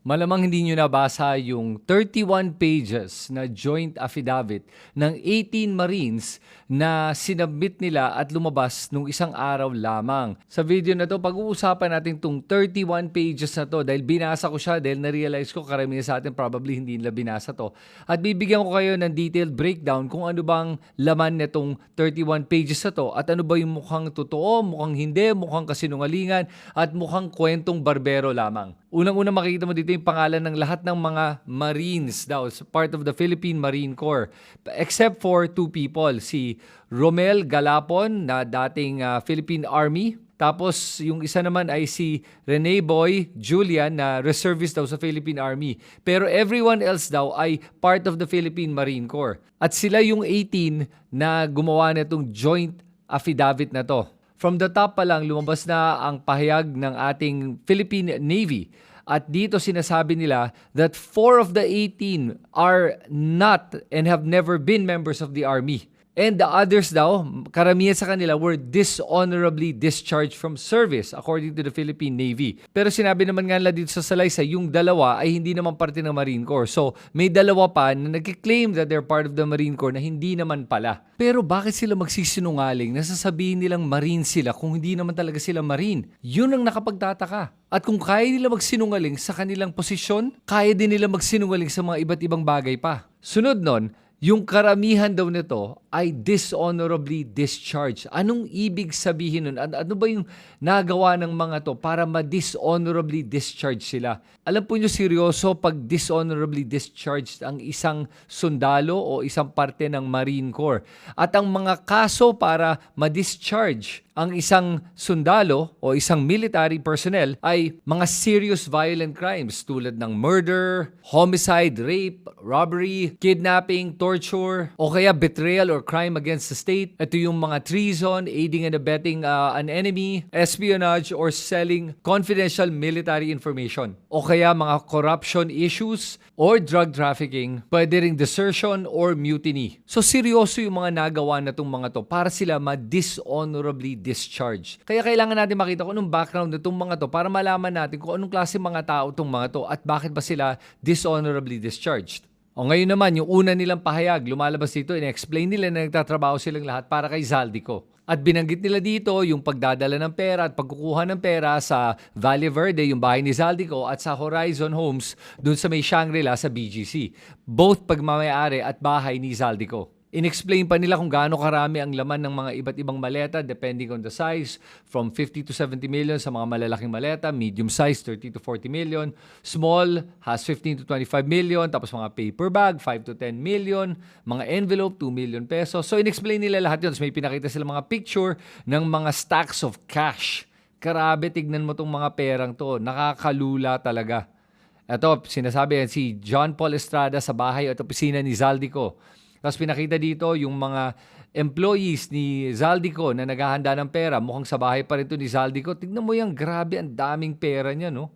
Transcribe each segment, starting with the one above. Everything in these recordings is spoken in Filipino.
Malamang hindi nyo nabasa yung 31 pages na joint affidavit ng 18 Marines na sinubmit nila at lumabas nung isang araw lamang. Sa video na to, pag-uusapan natin tong 31 pages na to dahil binasa ko siya dahil na-realize ko karamihan sa atin probably hindi nila binasa to. At bibigyan ko kayo ng detailed breakdown kung ano bang laman nitong 31 pages na to at ano ba yung mukhang totoo, mukhang hindi, mukhang kasinungalingan at mukhang kwentong barbero lamang. Unang-una makikita mo dito yung pangalan ng lahat ng mga Marines daw, part of the Philippine Marine Corps. Except for two people, si Romel Galapon na dating Philippine Army. Tapos yung isa naman ay si Rene Boy Julian na reservist daw sa Philippine Army. Pero everyone else daw ay part of the Philippine Marine Corps. At sila yung 18 na gumawa na itong joint affidavit na to. From the top pa lang, lumabas na ang pahayag ng ating Philippine Navy. At dito sinasabi nila that 4 of the 18 are not and have never been members of the Army. And the others daw, karamihan sa kanila were dishonorably discharged from service according to the Philippine Navy. Pero sinabi naman nga nila dito sa salaysay, yung dalawa ay hindi naman parte ng Marine Corps. So may dalawa pa na nag-claim that they're part of the Marine Corps na hindi naman pala. Pero bakit sila magsisinungaling na sasabihin nilang Marine sila kung hindi naman talaga sila Marine? Yun ang nakapagtataka. At kung kaya nila magsinungaling sa kanilang posisyon, kaya din nila magsinungaling sa mga iba't ibang bagay pa. Sunod nun, yung karamihan daw nito ay dishonorably discharged. Anong ibig sabihin nun? Ano ba yung nagawa ng mga to para ma-dishonorably discharge sila? Alam po nyo seryoso pag dishonorably discharged ang isang sundalo o isang parte ng Marine Corps. At ang mga kaso para ma-discharge ang isang sundalo o isang military personnel ay mga serious violent crimes tulad ng murder, homicide, rape, robbery, kidnapping, torture, o kaya betrayal or crime against the state. Ito yung mga treason, aiding and abetting an enemy, espionage, or selling confidential military information. O kaya mga corruption issues or drug trafficking, pwede ring desertion or mutiny. So seryoso yung mga nagawa na itong mga to para sila ma-dishonorably discharge. Kaya kailangan natin makita kung anong background nitong mga to para malaman natin kung anong klase mga tao itong mga to at bakit ba sila dishonorably discharged. O ngayon naman, yung una nilang pahayag, lumalabas dito, in-explain nila na nagtatrabaho silang lahat para kay Zaldico. At binanggit nila dito yung pagdadala ng pera at pagkukuha ng pera sa Valle Verde, yung bahay ni Zaldico, at sa Horizon Homes, dun sa may Shangri-La sa BGC. Both pagmamayari at bahay ni Zaldico. In-explain pa nila kung gaano karami ang laman ng mga iba't ibang maleta depending on the size, from 50 to 70 million sa mga malalaking maleta, medium size 30 to 40 million, small has 15 to 25 million, tapos mga paper bag 5 to 10 million, mga envelope 2 million pesos. So in-explain nila lahat yun. So may pinakita sila mga picture ng mga stacks of cash. Grabe, tignan mo tong mga perang to, nakakalula talaga. Ito, sinasabi si John Paul Estrada sa bahay at opisina ni Zaldico. Tapos pinakita dito yung mga employees ni Zaldico na naghahanda ng pera. Mukhang sa bahay pa rin ito ni Zaldico. Tignan mo yan, grabe, ang daming pera niya, no?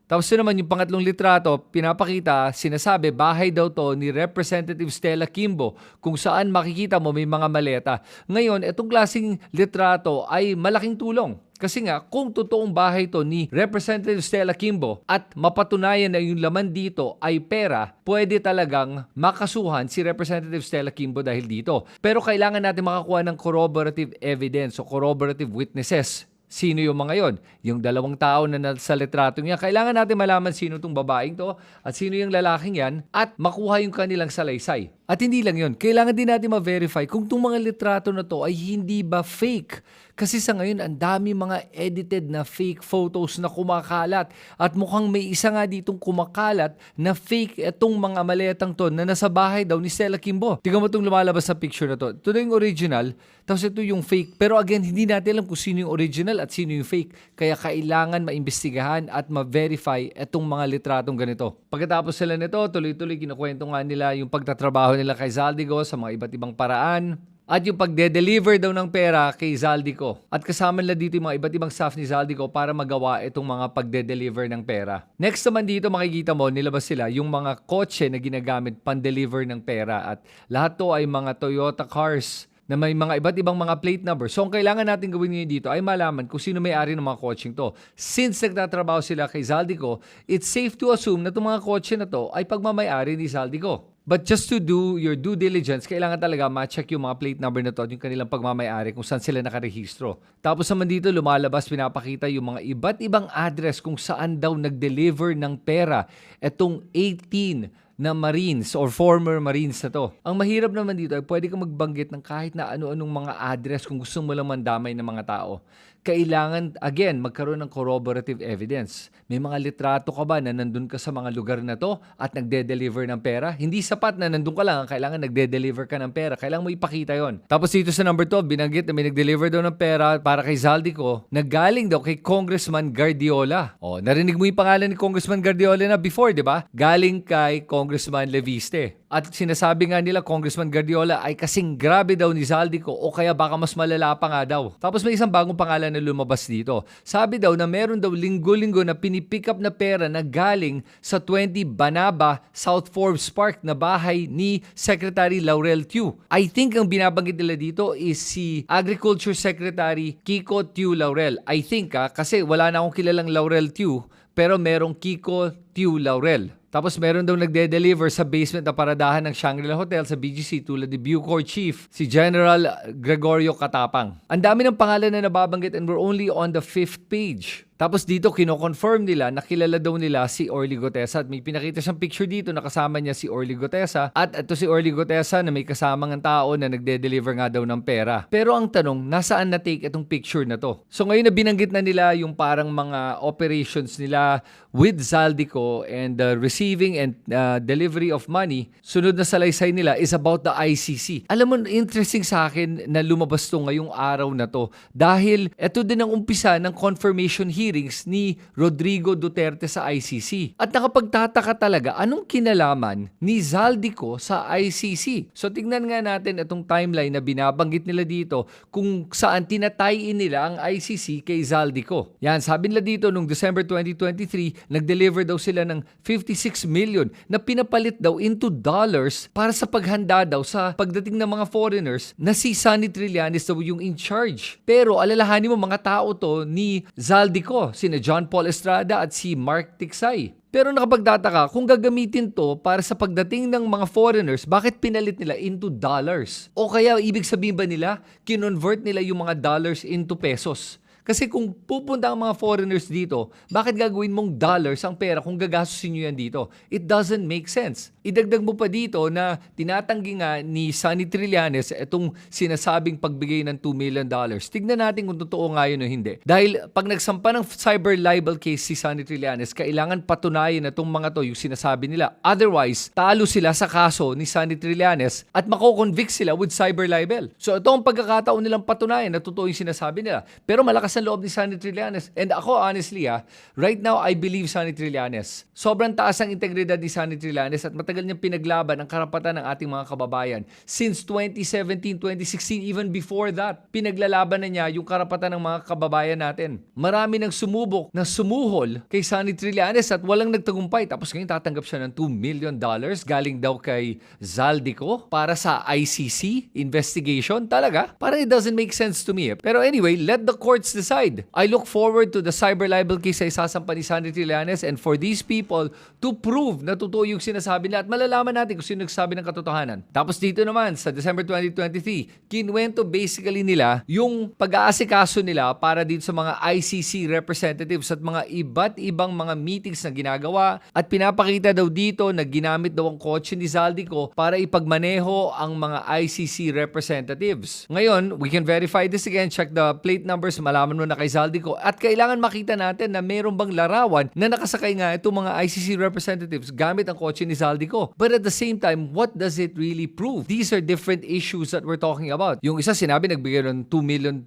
Tapos yun naman yung pangatlong litrato, pinapakita, sinasabi, bahay daw to ni Representative Stella Kimbo, kung saan makikita mo may mga maleta. Ngayon, itong klaseng litrato ay malaking tulong. Kasi nga, kung totoong bahay to ni Representative Stella Kimbo at mapatunayan na yung laman dito ay pera, pwede talagang makasuhan si Representative Stella Kimbo dahil dito. Pero kailangan natin makakuha ng corroborative evidence o corroborative witnesses. Sino yung mga yon? Yung dalawang tao na nasa litratong yan. Kailangan natin malaman sino itong babaeng to at sino yung lalaking yan at makuha yung kanilang salaysay. At hindi lang yon, kailangan din natin ma-verify kung itong mga litrato na to ay hindi ba fake. Kasi sa ngayon, ang dami mga edited na fake photos na kumakalat. At mukhang may isa nga ditong kumakalat na fake itong mga maletang to na nasa bahay daw ni Stella Kimbo. Tingnan mo itong lumalabas sa picture na to. Ito na yung original, tapos ito yung fake. Pero again, hindi natin alam kung sino yung original at sino yung fake. Kaya kailangan maimbestigahan at ma-verify itong mga litratong ganito. Pagkatapos sila nito, tuloy-tuloy kinukwento nga nila yung pagtatrabaho nila kay Zaldico sa mga iba't ibang paraan. At yung pagde-deliver daw ng pera kay Zaldico. At kasama nila dito yung mga iba't ibang staff ni Zaldico para magawa itong mga pagde-deliver ng pera. Next naman dito makikita mo, nilabas sila yung mga kotse na ginagamit pan-deliver ng pera. At lahat to ay mga Toyota cars na may mga iba't ibang mga plate number. So, ang kailangan natin gawin ngayon dito ay malaman kung sino may-ari ng mga kotseng to. Since nagtatrabaho sila kay Zaldico, it's safe to assume na itong mga kotse na to ay pagmamay-ari ni Zaldico. But just to do your due diligence, kailangan talaga ma-check yung mga plate number na to at yung kanilang pagmamay-ari kung saan sila nakarehistro. Tapos naman dito, lumalabas, pinapakita yung mga iba't ibang address kung saan daw nag-deliver ng pera itong 18 na Marines or former Marines na to. Ang mahirap naman dito ay pwede kang magbanggit ng kahit na ano-anong mga address kung gusto mo lang mandamay ng mga tao. Kailangan, again, magkaroon ng corroborative evidence. May mga litrato ka ba na nandun ka sa mga lugar na to at nagde-deliver ng pera? Hindi sapat na nandun ka lang, kailangan nagde-deliver ka ng pera. Kailangan mo ipakita yon. Tapos dito sa number 12, binanggit na may nag-deliver daw ng pera para kay Zaldico na galing daw kay Congressman Guardiola. O, narinig mo yung pangalan ni Congressman Guardiola na before, di ba? Galing kay Congressman Leviste. At sinasabi nga nila, Congressman Guardiola ay kasing grabe daw ni Zaldico o kaya baka mas malala pa nga daw. Tapos may isang bagong pangalan na lumabas dito. Sabi daw na meron daw linggo-linggo na pinipick up na pera na galing sa 20 Banaba, South Forbes Park na bahay ni Secretary Laurel Tew. I think ang binabanggit nila dito is si Agriculture Secretary Kiko Tew Laurel. I think kasi wala na akong kilalang Laurel Tew pero merong Kiko Tew Laurel. Tapos meron daw nagde-deliver sa basement na paradahan ng Shangri-La Hotel sa BGC tulad ni Bucor Chief, si General Gregorio Katapang. Ang dami ng pangalan na nababanggit and we're only on the 5th page. Tapos dito, kino-confirm nila na kilala daw nila si Orly Gotesa at may pinakita siyang picture dito na kasama niya si Orly Gotesa at ito si Orly Gotesa na may kasamang ang tao na nagde-deliver nga daw ng pera. Pero ang tanong, nasaan na-take itong picture na to? So ngayon na binanggit na nila yung parang mga operations nila with Zaldico and receiving and delivery of money, sunod na salaysay nila is about the ICC. Alam mo, interesting sa akin na lumabas to ngayong araw na to dahil ito din ang umpisa ng confirmation hearings ni Rodrigo Duterte sa ICC. At nakapagtataka talaga, anong kinalaman ni Zaldico sa ICC? So tingnan nga natin itong timeline na binabanggit nila dito kung saan tinatay nila ang ICC kay Zaldico. Yan, sabi nila dito nung December 2023, nag-deliver daw sila ng 56 million na pinapalit daw into dollars para sa paghanda daw sa pagdating ng mga foreigners na si Sonny Trillanes daw yung in charge. Pero alalahanin mo mga tao to ni Zaldico, sina John Paul Estrada at si Mark Tiksay. Pero nakapagtataka, kung gagamitin to para sa pagdating ng mga foreigners, bakit pinalit nila into dollars? O kaya ibig sabihin ba nila, kinonvert nila yung mga dollars into pesos? Kasi kung pupunta ang mga foreigners dito, bakit gagawin mong dollars ang pera kung gagastusin nyo yan dito? It doesn't make sense. Idagdag mo pa dito na tinatanggi nga ni Sonny Trillanes itong sinasabing pagbigay ng $2 million. Tignan natin kung totoo nga yun o hindi. Dahil pag nagsampa ng cyber libel case si Sonny Trillanes, kailangan patunayan na itong mga to yung sinasabi nila. Otherwise, talo sila sa kaso ni Sonny Trillanes at mako-convict sila with cyber libel. So ito ang pagkakataon nilang patunayan na totoo yung sinasabi nila. Pero malakas ang loob ni Sonny Trillanes. And ako, honestly, right now, I believe Sonny Trillanes. Sobrang taas ang integridad ni Sonny Trillanes at matagal niyang pinaglaban ang karapatan ng ating mga kababayan. Since 2017, 2016, even before that, pinaglalaban na niya yung karapatan ng mga kababayan natin. Marami nang sumubok na sumuhol kay Sonny Trillanes at walang nagtagumpay. Tapos ngayon tatanggap siya ng $2 million galing daw kay Zaldico para sa ICC investigation. Talaga? Parang it doesn't make sense to me. Pero anyway, let the courts decide. I look forward to the cyber libel case sa isasampa ni Sonny Trillanes and for these people to prove na totoo yung sinasabi nila at malalaman natin kung sino nagsabi ng katotohanan. Tapos dito naman, sa December 2023, kinuwento basically nila yung pag-aasikaso nila para dito sa mga ICC representatives at mga iba't ibang mga meetings na ginagawa at pinapakita daw dito na ginamit daw ang kotse ni Zaldico para ipagmaneho ang mga ICC representatives. Ngayon, we can verify this again, check the plate numbers, malaman mo na kay Zaldico at kailangan makita natin na mayroon bang larawan na nakasakay nga itong mga ICC representatives gamit ang kotse ni Zaldico. But at the same time, what does it really prove? These are different issues that we're talking about. Yung isa sinabi nagbigay ng $2 million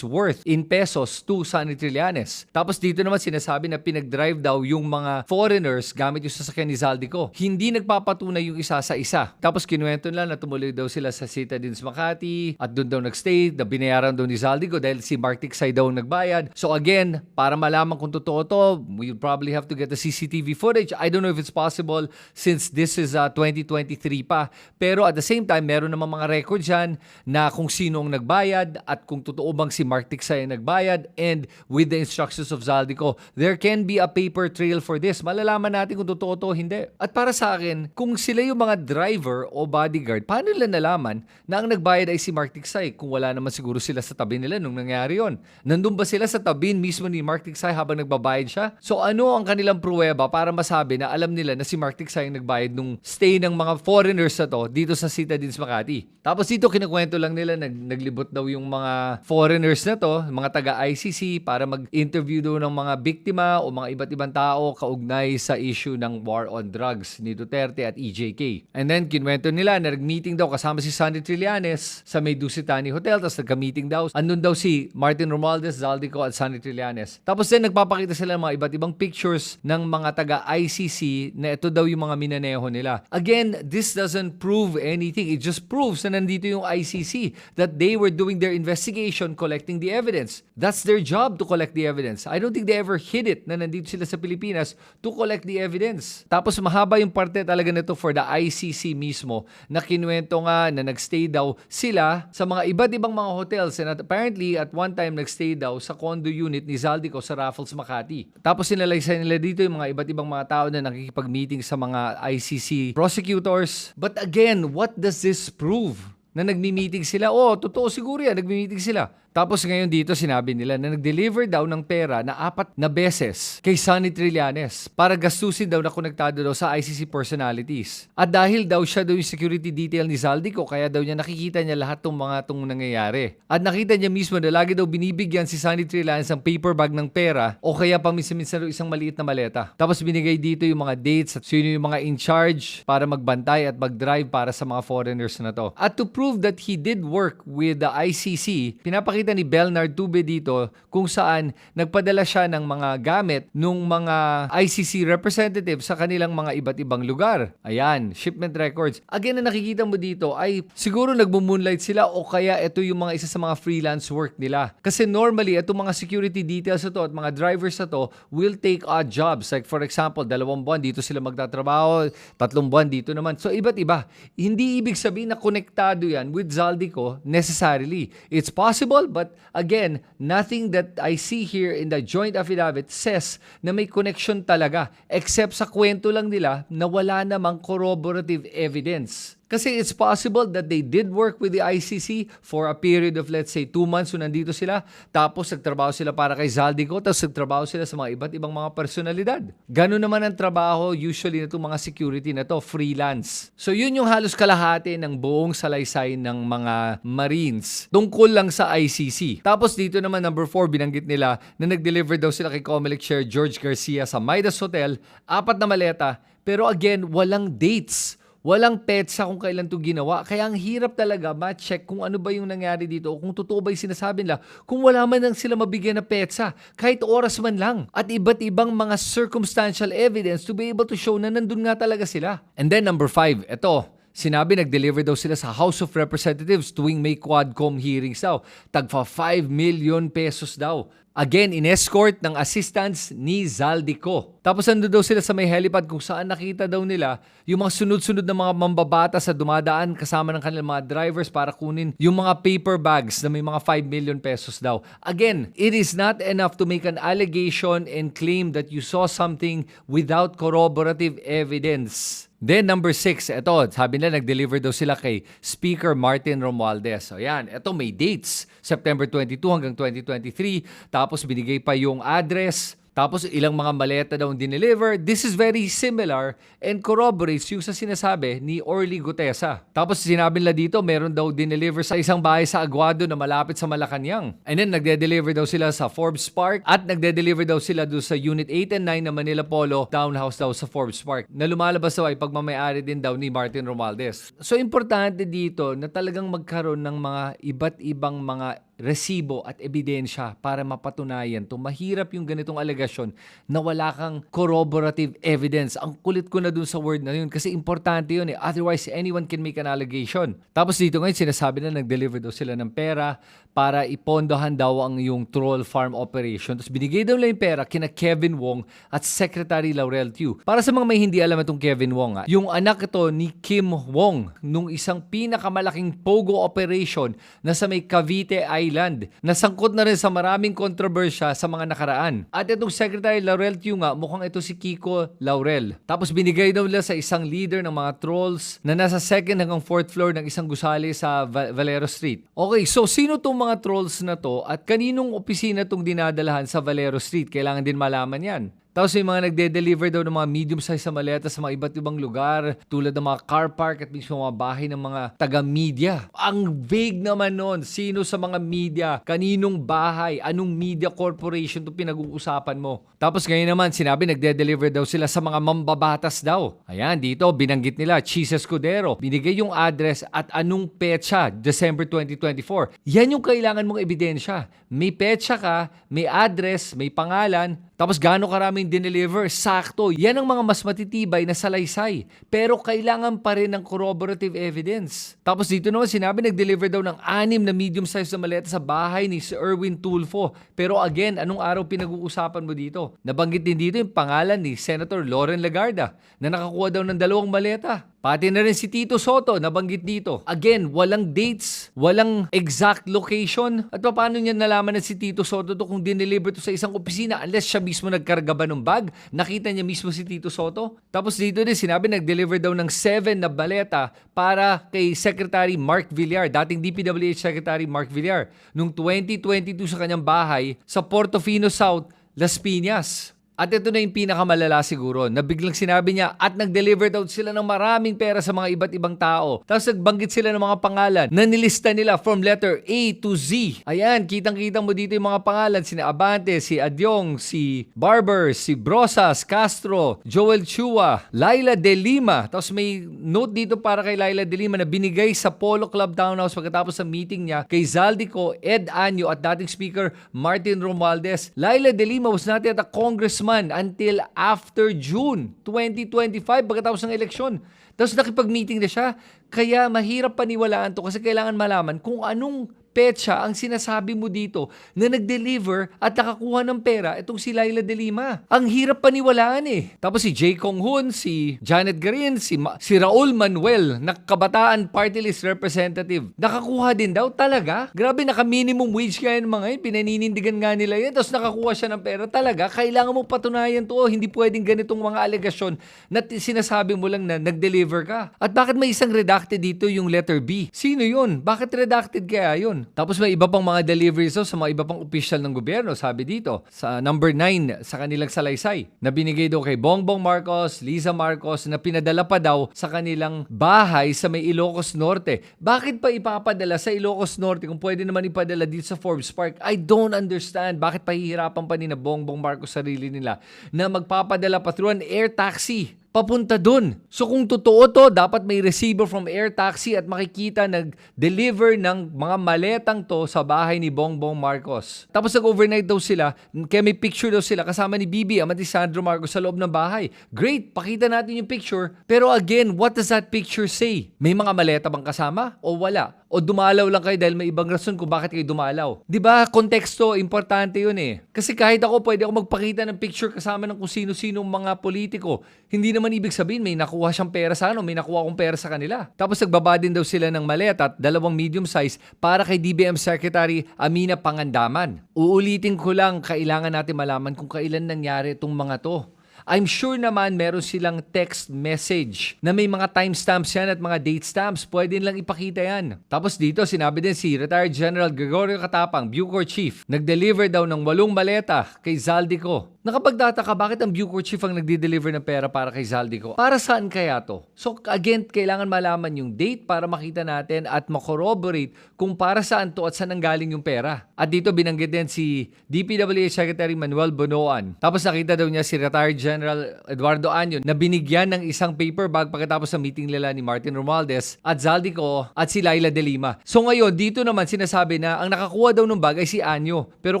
worth in pesos to Sonny Trillanes. Tapos dito naman sinasabi na pinag-drive daw yung mga foreigners gamit yung sasakyan ni Zaldico. Hindi nagpapatunay yung isa sa isa. Tapos kinuwento nila na tumuloy daw sila sa Citadines Makati at doon daw nagstay, na binayaran daw ni Zaldico dahil si Mark Tiksay daw ang nagbayad. So again, para malaman kung totoo to, we'll probably have to get the CCTV footage. I don't know if it's possible since this is 2023 pa. Pero at the same time, meron naman mga record dyan na kung sino ang nagbayad at kung totoo bang si Mark Ticsay ang nagbayad, and with the instructions of Zaldico, there can be a paper trail for this. Malalaman natin kung totoo to o hindi. At para sa akin, kung sila yung mga driver o bodyguard, paano nila nalaman na ang nagbayad ay si Mark Ticsay kung wala naman siguro sila sa tabi nila nung nangyari yon? Nandun ba sila sa tabi mismo ni Mark Ticsay habang nagbabayad siya? So ano ang kanilang pruweba para masabi na alam nila na si Mark Ticsay ang nagbayad nung stay ng mga foreigners na to dito sa Citadines Makati? Tapos dito kinukwento lang nila, naglibot daw yung mga foreigners na to, mga taga-ICC, para mag-interview daw ng mga biktima o mga iba't ibang tao kaugnay sa issue ng war on drugs ni Duterte at EJK. And then kinuwento nila na nag-meeting daw kasama si Sonny Trillanes sa May Dusitani Hotel, tapos nagka-meeting daw. Andun daw si Martin Romualdez, Zaldico at Sonny Trillanes. Tapos din nagpapakita sila ng mga iba't ibang pictures ng mga taga-ICC na ito daw yung mga minaneho nila. Again, this doesn't prove anything. It just proves na nandito yung ICC, that they were doing their investigation, collecting the evidence. That's their job, to collect the evidence. I don't think they ever hid it na nandito sila sa Pilipinas to collect the evidence. Tapos mahaba yung parte talaga nito for the ICC mismo, na kinuwento nga na nagstay daw sila sa mga iba't ibang mga hotels, and apparently at one time nagstay daw sa condo unit ni Zaldico sa Raffles, Makati. Tapos sinalaysay nila dito yung mga iba't ibang mga tao na nakikipag-meeting sa mga ICC prosecutors. But again, what does this prove? Na nagmi-meeting sila? Oh, totoo siguro yan, nagmi-meeting sila. Tapos ngayon dito sinabi nila na nag-deliver daw ng pera na 4 na beses kay Sonny Trillanes para gastusin daw na konektado daw sa ICC personalities. At dahil daw siya daw yung security detail ni Zaldico, kaya daw niya nakikita niya lahat ng mga itong nangyayari. At nakita niya mismo na lagi daw binibigyan si Sonny Trillanes ng paper bag ng pera o kaya paminsan-minsan daw isang maliit na maleta. Tapos binigay dito yung mga dates at sino yung mga in charge para magbantay at mag-drive para sa mga foreigners na to. At to prove that he did work with the ICC, pinapakita ni Belnard Tube dito kung saan nagpadala siya ng mga gamit nung mga ICC representatives sa kanilang mga iba't ibang lugar. Ayan, shipment records. Again, na nakikita mo dito ay siguro nagmo-moonlight sila o kaya ito yung mga isa sa mga freelance work nila. Kasi normally, itong mga security details na to at mga drivers na to will take odd jobs. Like for example, 2 buwan dito sila magtatrabaho, 3 buwan dito naman. So iba't iba. Hindi ibig sabihin na konektado yan with Zaldico necessarily. It's possible, but again, nothing that I see here in the joint affidavit says na may connection talaga, except sa kwento lang nila na wala namang corroborative evidence. Kasi it's possible that they did work with the ICC for a period of let's say 2 months so nandito sila, tapos nagtrabaho sila para kay Zaldico, tapos nagtrabaho sila sa mga iba't ibang mga personalidad. Ganun naman ang trabaho usually na itong mga security na to, freelance. So yun yung halos kalahati ng buong salaysay ng mga Marines tungkol lang sa ICC. Tapos dito naman number 4, binanggit nila na nag-deliver daw sila kay Comelec Chair George Garcia sa Midas Hotel, 4 na maleta, pero again, walang dates. Walang petsa kung kailan ito ginawa. Kaya ang hirap talaga ma-check kung ano ba yung nangyari dito o kung totoo ba yung sinasabi nila kung wala man lang sila mabigyan na petsa, kahit oras man lang. At iba't ibang mga circumstantial evidence to be able to show na nandun nga talaga sila. And then number 5, ito. Sinabi nag-deliver daw sila sa House of Representatives tuwing may Quadcom hearings daw. Tagfa 5 million pesos daw. Again, in-escort ng assistance ni Zaldico. Tapos ando daw sila sa may helipad kung saan nakita daw nila yung mga sunod-sunod na mga mambabata sa dumadaan kasama ng kanilang mga drivers para kunin yung mga paper bags na may mga 5 million pesos daw. Again, it is not enough to make an allegation and claim that you saw something without corroborative evidence. Then number 6, ito, sabi nila nag-deliver daw sila kay Speaker Martin Romualdez. So yan, ito may dates, September 22 hanggang 2023, tapos binigay pa yung address, tapos ilang mga maleta daw dineliver. This is very similar and corroborates yung sa sinasabi ni Orly Gutesa. Tapos sinabi nila dito, meron daw dineliver sa isang bahay sa Aguado na malapit sa Malacanang. And then nagde-deliver daw sila sa Forbes Park at nagde-deliver daw sila doon sa Unit 8 and 9 na Manila Polo Townhouse daw sa Forbes Park. Na lumalabas daw ay pagmamayari din daw ni Martin Romualdez. So importante dito na talagang magkaroon ng mga iba't ibang mga resibo at ebidensya para mapatunayan to. Mahirap yung ganitong alegasyon na wala kang corroborative evidence. Ang kulit ko na dun sa word na yun kasi importante yun eh. Otherwise, anyone can make an allegation. Tapos dito ngayon, sinasabi na nag-deliver daw sila ng pera para ipondohan daw ang yung troll farm operation. Tapos binigay daw nila yung pera kina Kevin Wong at Secretary Laurel Tew. Para sa mga may hindi alam itong Kevin Wong, yung anak ito ni Kim Wong nung isang pinakamalaking pogo operation na sa may Cavite Island. Nasangkot na rin sa maraming kontrobersya sa mga nakaraan. At itong Secretary Laurel Tew nga, mukhang ito si Kiko Laurel. Tapos binigay daw nila sa isang leader ng mga trolls na nasa 2nd hanggang 4th floor ng isang gusali sa Valero Street. Okay, so sino tong mga trolls na to at kaninong opisina tong dinadalahan sa Valero Street? Kailangan din malaman yan. Tapos may mga nagde-deliver daw ng mga medium-size na maleta sa mga iba't ibang lugar tulad ng mga car park at mismo mga bahay ng mga taga-media. Ang vague naman nun. Sino sa mga media? Kaninong bahay? Anong media corporation to pinag-uusapan mo? Tapos ngayon naman sinabi nagde-deliver daw sila sa mga mambabatas daw. Ayan, dito binanggit nila Chis Escudero. Binigay yung address at anong petsa, December 2024. Yan yung kailangan mong ebidensya. May petsa ka, may address, may pangalan, tapos gaano karaming dineliver, sakto. Yan ang mga mas matitibay na salaysay. Pero kailangan pa rin ng corroborative evidence. Tapos dito naman sinabi nag-deliver daw ng 6 na medium-sized na maleta sa bahay ni Sir Erwin Tulfo. Pero again, anong araw pinag-uusapan mo dito? Nabanggit din dito yung pangalan ni Senator Loren Legarda na nakakuha daw ng 2 maleta. Pati na rin si Tito Soto, nabanggit dito. Again, walang dates, walang exact location. At paano niya nalaman na si Tito Soto to kung dineliver to sa isang opisina unless siya mismo nagkarga ba ng bag? Nakita niya mismo si Tito Soto? Tapos dito din sinabi nag-deliver daw ng 7 na baleta para kay Secretary Mark Villar, dating DPWH Secretary Mark Villar, noong 2022 sa kanyang bahay sa Portofino South, Las Piñas. At ito na yung pinakamalala siguro na biglang sinabi niya at nag-deliver daw sila ng maraming pera sa mga iba't ibang tao. Tapos nagbanggit sila ng mga pangalan na nilista nila from letter A to Z. Ayan, kitang-kita mo dito yung mga pangalan. Si Abante, si Adyong, si Barber, si Brosas, Castro, Joel Chua, Laila De Lima. Tapos may note dito para kay Laila De Lima na binigay sa Polo Club Townhouse pagkatapos sa meeting niya kay Zaldico, Ed Anyo at dating speaker Martin Romualdez. Laila De Lima was not yet a congressman until after June 2025 pagkatapos ng eleksyon. Tapos nakipag-meeting na siya. Kaya mahirap paniwalaan to kasi kailangan malaman kung anong petsa ang sinasabi mo dito na nag-deliver at nakakuha ng pera itong si Laila De Lima. Ang hirap paniwalaan eh. Tapos si Jay Kong Hoon, si Janet Garin, si Raul Manuel, na kabataan party list representative. Nakakuha din daw talaga. Grabe, naka-minimum wage kaya ng mga yun. Pinaninindigan nga nila yan. Tapos nakakuha siya ng pera talaga. Kailangan mo patunayan to. Hindi pwedeng ganitong mga alegasyon na sinasabi mo lang na nag-deliver ka. At bakit may isang redacted dito yung letter B? Sino yun? Bakit redacted kaya yun? Tapos may iba pang mga deliveries sa mga iba pang opisyal ng gobyerno, sabi dito, sa number 9 sa kanilang salaysay, na binigay daw kay Bongbong Marcos, Liza Marcos, na pinadala pa daw sa kanilang bahay sa may Ilocos Norte. Bakit pa ipapadala sa Ilocos Norte kung pwede naman ipadala dito sa Forbes Park? I don't understand. Bakit pahihirapan pa ni na Bongbong Marcos sarili nila na magpapadala pa through an air taxi papunta dun. So kung totoo to, dapat may receiver from air taxi at makikita nag-deliver ng mga maletang to sa bahay ni Bongbong Marcos. Tapos nag-overnight daw sila, kaya may picture daw sila kasama ni Bibi Amat ni Sandro Marcos sa loob ng bahay. Great, pakita natin yung picture. Pero again, what does that picture say? May mga maleta bang kasama o wala? O dumalaw lang kayo dahil may ibang rason kung bakit kayo dumalaw. 'Di ba? Konteksto, importante 'yun eh. Kasi kahit ako pwede ako magpakita ng picture kasama ng kung sino-sino mga politiko. Hindi naman ibig sabihin may nakuha siyang pera sa may nakuha akong pera sa kanila. Tapos nagbaba din daw sila ng maleta at 2 medium size para kay DBM Secretary Amina Pangandaman. Uulitin ko lang, kailangan natin malaman kung kailan nangyari itong mga to. I'm sure naman meron silang text message na may mga timestamps yan at mga date stamps. Pwede nilang ipakita yan. Tapos dito, sinabi din si Retired General Gregorio Katapang, Bucor Chief, nag-deliver daw ng 8 maleta kay Zaldico. Nakapagtataka bakit ang Bucor Chief ang nagde-deliver ng pera para kay Zaldico? Para saan kaya to? So again, kailangan malaman yung date para makita natin at makorroborate kung para saan to at saan nanggaling yung pera. At dito binanggit din si DPWH Secretary Manuel Bonoan. Tapos nakita daw niya si Retired General Eduardo Año na binigyan ng isang paper bag pagkatapos ng meeting nila ni Martin Romualdez at Zaldico at si Laila De Lima. So ngayon, dito naman sinasabi na ang nakakuha daw ng bag ay si Año. Pero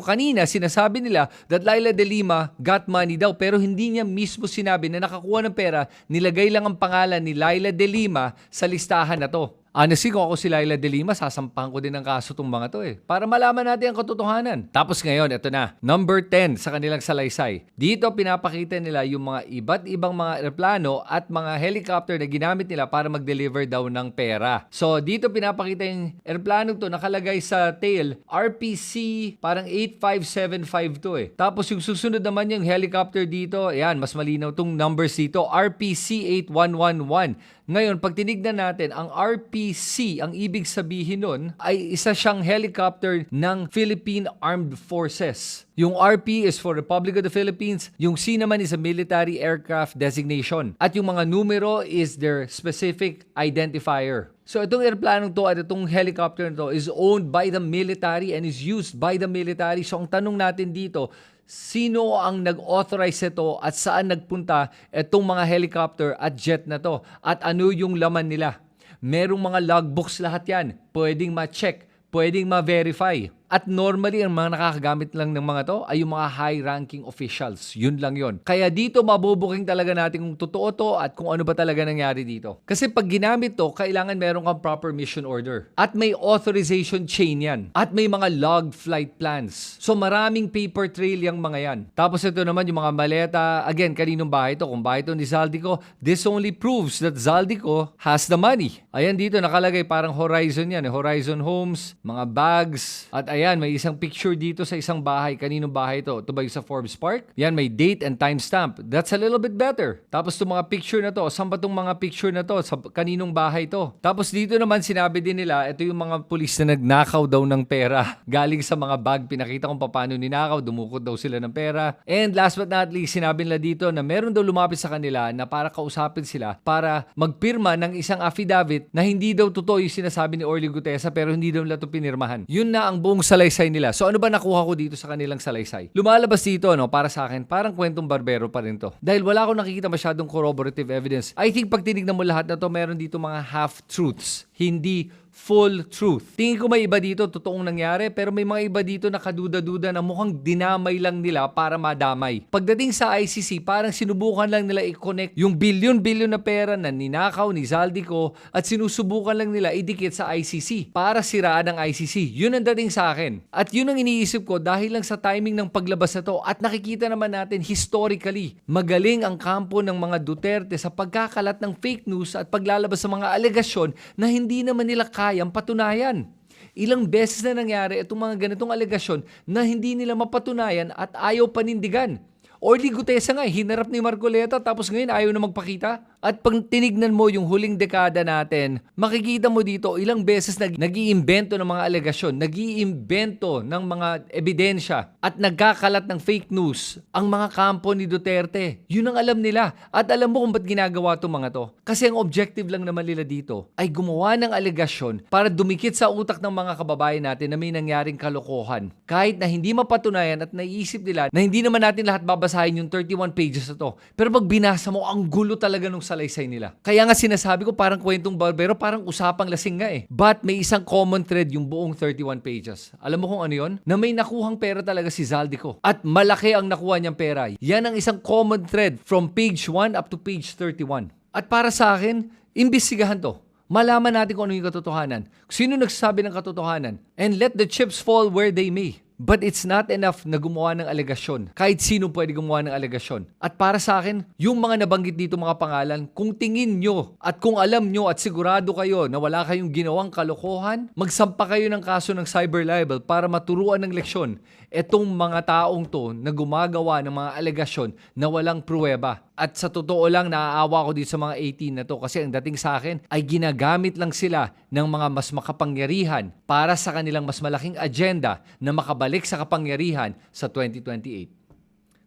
kanina sinasabi nila that Laila De Lima got money daw pero hindi niya mismo sinabi na nakakuha ng pera, nilagay lang ang pangalan ni Laila De Lima sa listahan na to. Honestly, kung ako si Laila De Lima, sasampahan ko din ng kaso tong mga to para malaman natin ang katotohanan. Tapos ngayon, ito na, number 10 sa kanilang salaysay. Dito pinapakita nila yung mga iba't ibang mga aeroplano at mga helicopter na ginamit nila para mag-deliver daw ng pera. So dito pinapakita yung aeroplano to nakalagay sa tail, RPC parang 8575 to Tapos yung susunod naman yung helicopter dito, ayan, mas malinaw tong numbers dito, RPC 8111. Ngayon, pag tinignan natin, ang RPC, ang ibig sabihin nun, ay isa siyang helicopter ng Philippine Armed Forces. Yung RP is for Republic of the Philippines, yung C naman is a military aircraft designation. At yung mga numero is their specific identifier. So itong airplano to at itong helicopter to is owned by the military and is used by the military. So ang tanong natin dito, sino ang nag-authorize ito at saan nagpunta itong mga helicopter at jet na to? At ano yung laman nila? Merong mga logbooks lahat yan. Pwedeng ma-check, pwedeng ma-verify. At normally, ang mga nakakagamit lang ng mga to ay yung mga high-ranking officials. Yun lang yun. Kaya dito mabubuking talaga natin kung totoo to at kung ano ba talaga nangyari dito. Kasi pag ginamit to, kailangan meron kang proper mission order. At may authorization chain yan. At may mga log flight plans. So maraming paper trail yung mga yan. Tapos ito naman yung mga maleta. Again, kaninong bahay to? Kung bahay to ni Zaldico, this only proves that Zaldico has the money. Ayan dito, nakalagay parang Horizon yan. Horizon Homes, mga bags, at ayan, may isang picture dito sa isang bahay. Kaninong bahay ito? Ito ba yung sa Forbes Park? Yan, may date and timestamp. That's a little bit better. Tapos itong mga picture na to, saan ba itong mga picture na to? Sa kaninong bahay to? Tapos dito naman sinabi din nila, ito yung mga pulis na nagnakaw daw ng pera. Galing sa mga bag, pinakita kung paano ninakaw, dumukot daw sila ng pera. And last but not least, sinabi nila dito na meron daw lumapit sa kanila na para kausapin sila para magpirma ng isang affidavit na hindi daw totoo yung sinasabi ni Orly Gutesa pero hindi daw nila ito pinirmahan. Yun na ang buong salaysay nila. So ano ba nakuha ko dito sa kanilang salaysay? Lumalabas dito, para sa akin, parang kwentong barbero pa rin to. Dahil wala akong nakikita masyadong corroborative evidence. I think pag tinignan mo lahat na to, meron dito mga half-truths. Hindi full truth. Tingin ko may iba dito, totoong nangyari, pero may mga iba dito na kaduda-duda na mukhang dinamay lang nila para madamay. Pagdating sa ICC, parang sinubukan lang nila i-connect yung bilyon-bilyon na pera na ninakaw ni Zaldico at sinusubukan lang nila idikit sa ICC para siraan ang ICC. Yun ang dating sa akin. At yun ang iniisip ko dahil lang sa timing ng paglabas na to at nakikita naman natin historically, magaling ang kampo ng mga Duterte sa pagkakalat ng fake news at paglalabas sa mga alegasyon na hindi naman nila kayang patunayan. Ilang beses na nangyari itong mga ganitong alegasyon na hindi nila mapatunayan at ayaw panindigan. Orly Gutesa nga, hinarap ni Marcoleta tapos ngayon ayaw na magpakita. At pag tinignan mo yung huling dekada natin, makikita mo dito ilang beses nag-iimbento ng mga alegasyon, nag-iimbento ng mga ebidensya at nagkakalat ng fake news ang mga kampo ni Duterte. Yun ang alam nila. At alam mo kung ba't ginagawa itong mga to? Kasi ang objective lang naman nila dito ay gumawa ng alegasyon para dumikit sa utak ng mga kababayan natin na may nangyaring kalokohan. Kahit na hindi mapatunayan at naiisip nila na hindi naman natin lahat babasahin yung 31 pages na to. Pero pag binasa mo, ang gulo talaga nung salaysay nila. Kaya nga sinasabi ko parang kwentong barbero, parang usapang lasing nga But may isang common thread yung buong 31 pages. Alam mo kung ano yun? Na may nakuhang pera talaga si Zaldico. At malaki ang nakuha niyang pera. Yan ang isang common thread from page 1 up to page 31. At para sa akin, imbestigahan to. Malaman natin kung ano yung katotohanan. Sino nagsasabi ng katotohanan? And let the chips fall where they may. But it's not enough na gumawa ng alegasyon. Kahit sino pwede gumawa ng alegasyon. At para sa akin, yung mga nabanggit dito mga pangalan, kung tingin nyo at kung alam nyo at sigurado kayo na wala kayong ginawang kalokohan, magsampa kayo ng kaso ng cyber libel para maturuan ng leksyon etong mga taong to na gumagawa ng mga alegasyon na walang pruweba. At sa totoo lang, naaawa ko dito sa mga 18 na to kasi ang dating sa akin ay ginagamit lang sila ng mga mas makapangyarihan para sa kanilang mas malaking agenda na makabalik sa kapangyarihan sa 2028.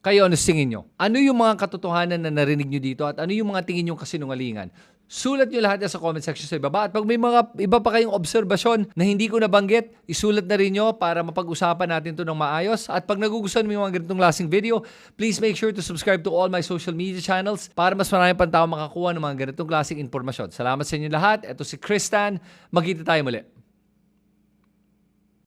Kayo, ano tingin nyo? Ano yung mga katotohanan na narinig nyo dito at ano yung mga tingin nyo kasinungalingan? Sulat nyo lahat yan sa comment section sa ibaba. At pag may mga iba pa kayong obserbasyon na hindi ko nabanggit, isulat na rin nyo para mapag-usapan natin to ng maayos. At pag nagugustuhan mo yung mga ganitong klaseng video, please make sure to subscribe to all my social media channels para mas maraming pang tao makakuha ng mga ganitong klaseng impormasyon. Salamat sa inyo lahat. Ito si Kristan. Magkita tayo muli.